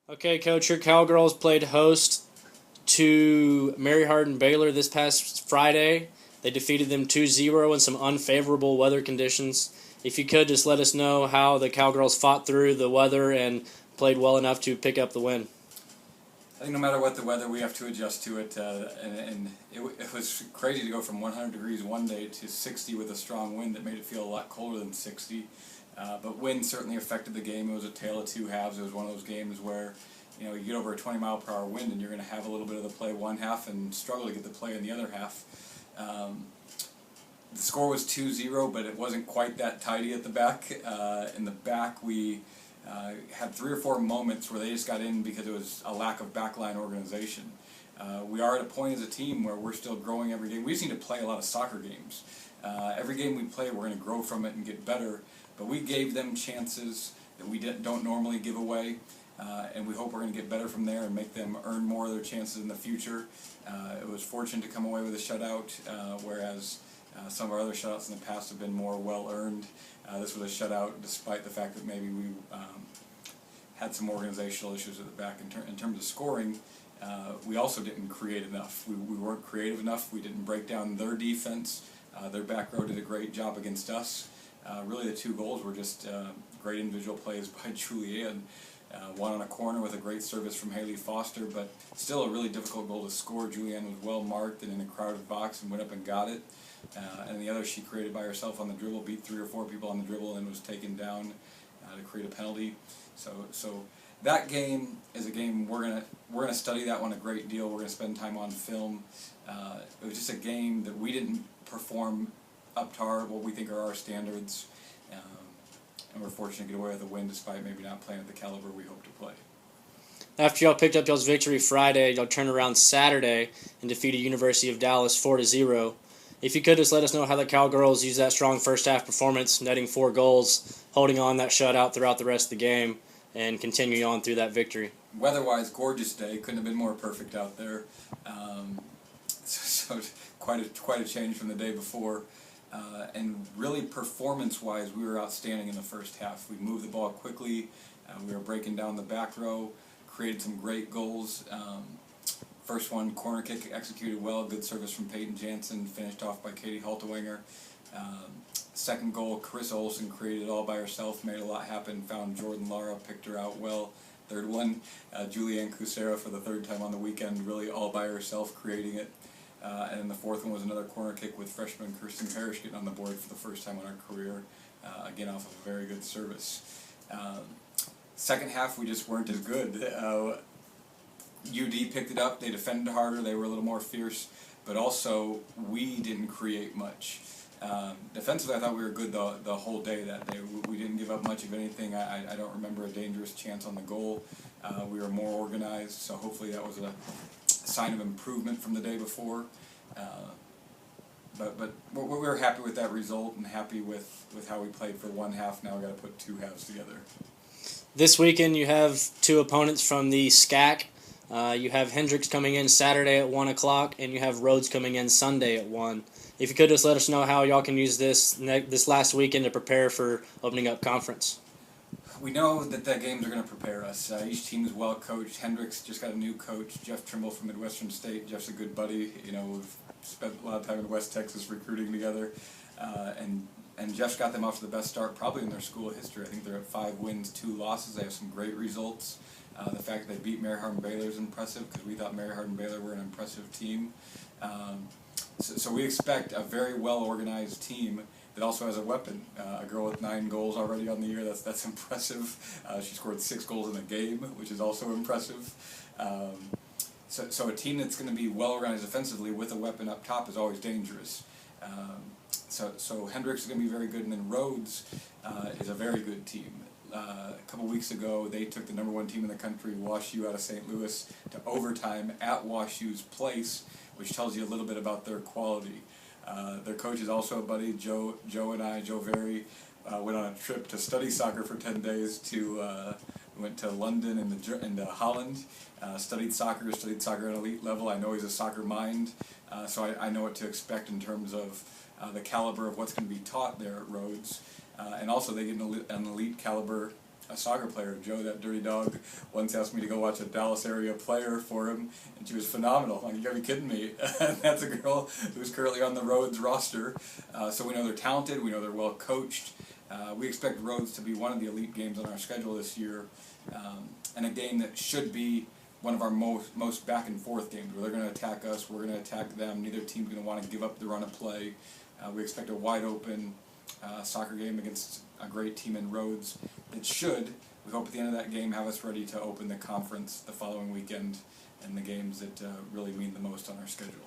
Okay, Coach, your Cowgirls played host to Mary Hardin-Baylor this past Friday. They defeated them 2-0 in some unfavorable weather conditions. If you could, just let us know how the Cowgirls fought through the weather and played well enough to pick up the win. I think no matter what the weather, we have to adjust to it, and it was crazy to go from 100 degrees one day to 60 with a strong wind that made it feel a lot colder than 60. But wind certainly affected the game. It was a tale of two halves. It was one of those games where, you get over a 20-mile-per-hour wind and you're going to have a little bit of the play one half and struggle to get the play in the other half. The score was 2-0, but it wasn't quite that tidy at the back. In the back, we had 3 or 4 moments where they just got in because it was a lack of backline organization. We are at a point as a team where we're still growing every game. We just need to play a lot of soccer games. Every game we play, we're going to grow from it and get better. But we gave them chances that we don't normally give away, and we hope we're going to get better from there and make them earn more of their chances in the future. It was fortunate to come away with a shutout, whereas some of our other shutouts in the past have been more well-earned. This was a shutout despite the fact that maybe we had some organizational issues at the back. In terms of scoring, we also didn't create enough. We weren't creative enough. We didn't break down their defense. Their back row did a great job against us. Really the 2 goals were just great individual plays by Julianne. One on a corner with a great service from Haley Foster, but still a really difficult goal to score. Julianne was well marked and in a crowded box and went up and got it. And the other she created by herself on the dribble, beat 3 or 4 people on the dribble and was taken down to create a penalty. So that game is a game we're gonna study that one a great deal. We're gonna spend time on film. It was just a game that we didn't perform up to what we think are our standards, and we're fortunate to get away with a win despite maybe not playing at the caliber we hope to play. After y'all picked up y'all's victory Friday, y'all turned around Saturday and defeated University of Dallas 4-0. If you could just let us know how the Cowgirls used that strong first half performance, netting 4 goals, holding on that shutout throughout the rest of the game, and continuing on through that victory. Weather-wise, gorgeous day. Couldn't have been more perfect out there. So quite a change from the day before. And really performance-wise, we were outstanding in the first half. We moved the ball quickly. We were breaking down the back row, created some great goals. First one, corner kick executed well, good service from Peyton Jansen, finished off by Katie Haltewanger. Second goal, Carissa Olsen created it all by herself, made a lot happen, found Jordan Lara, picked her out well. Third one, Julianne Cusera for the 3rd time on the weekend, really all by herself creating it. And then the 4th one was another corner kick with freshman Kirsten Parrish getting on the board for the first time in our career, again off of a very good service. Second half, we just weren't as good. UD picked it up, they defended harder, they were a little more fierce, but also we didn't create much. Defensively, I thought we were good the whole day that day. We didn't give up much of anything. I don't remember a dangerous chance on the goal. We were more organized, so hopefully that was a sign of improvement from the day before. But we're happy with that result and happy with how we played for one half. Now we've got to put 2 halves together. This weekend you have 2 opponents from the SCAC. You have Hendricks coming in Saturday at 1 o'clock, and you have Rhodes coming in Sunday at 1. If you could just let us know how y'all can use this last weekend to prepare for opening up conference. We know that games are going to prepare us. Each team is well coached. Hendricks just got a new coach, Jeff Trimble from Midwestern State. Jeff's a good buddy. We've spent a lot of time in West Texas recruiting together, and Jeff's got them off to the best start probably in their school history. I think they're at 5 wins, 2 losses. They have some great results. The fact that they beat Mary Hardin-Baylor is impressive because we thought Mary Hardin-Baylor were an impressive team. So we expect a very well-organized team that also has a weapon. A girl with 9 goals already on the year, that's impressive. She scored 6 goals in a game, which is also impressive. So a team that's going to be well-organized offensively with a weapon up top is always dangerous. So Hendricks is going to be very good, and then Rhodes is a very good team. A couple weeks ago, they took the #1 team in the country, WashU out of St. Louis, to overtime at WashU's place, which tells you a little bit about their quality. Their coach is also a buddy. Joe and I, Joe Very, went on a trip to study soccer for 10 days we went to London and Holland, studied soccer at an elite level. I know he's a soccer mind, so I know what to expect in terms of the caliber of what's going to be taught there at Rhodes. And also they get an elite caliber a soccer player. Joe, that dirty dog, once asked me to go watch a Dallas area player for him, and she was phenomenal. Like, you gotta be kidding me. And that's a girl who's currently on the Rhodes roster. So we know they're talented, we know they're well coached. We expect Rhodes to be one of the elite games on our schedule this year, and a game that should be one of our most back and forth games, where they're going to attack us, we're going to attack them, neither team's going to want to give up the run of play. We expect a wide open soccer game against a great team in Rhodes. It should, we hope at the end of that game, have us ready to open the conference the following weekend and the games that really mean the most on our schedule.